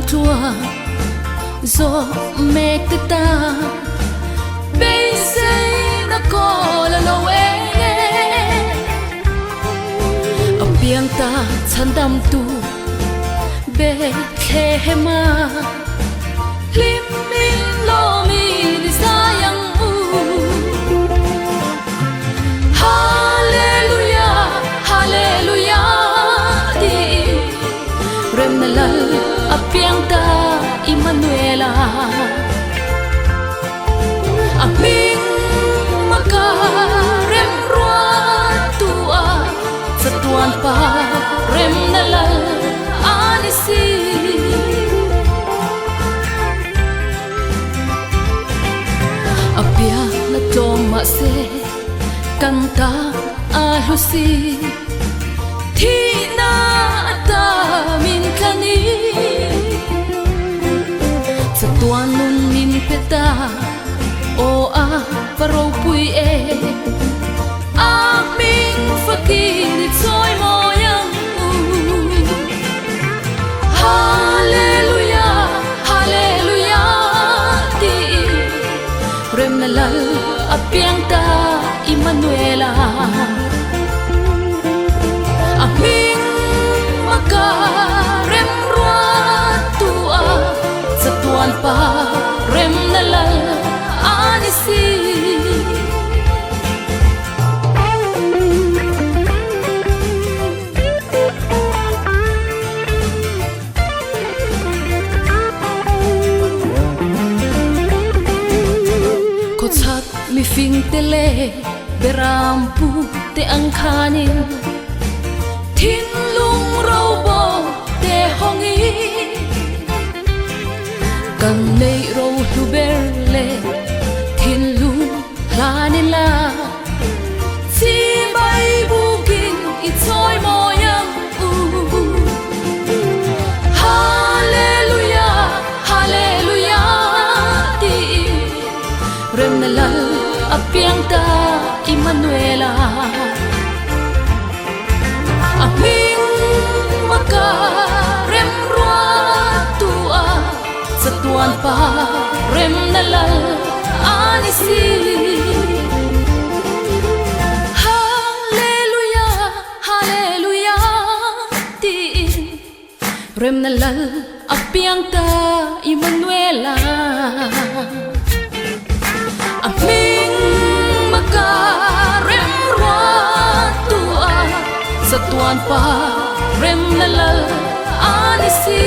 chua gió mẹ tư ta bây giờ nó có là lâu em ở biang ta chân đam tu bê khe ma lim lim lo mi đi sayang hallelujah hallelujah di rem na la apiang ta Immanuela aming maka rem rua tua satuan pa rem na la anisi apia na toma se canta alusi thina ta min kani satuan nun min peta o a paro pui e aming fakir soy moyang hallelujah hallelujah ti rem na lal apiang ta Immanuela aming maka rem rua tua satuan pa rem na la anisi ko chat mi fing tele berampu te angkhanin thin lung rau bo te hongi kan nei ro lu berle thin lung la ni la si bai bugin i choi moyang hallelujah hallelujah ti rem na la apiang ta Immanuela aming maka rem rua tua satuan pa rem na la anisi hallelujah hallelujah ti rem na la apiang ta Immanuela aming maka rem rua tua satuan pa rem na la anisi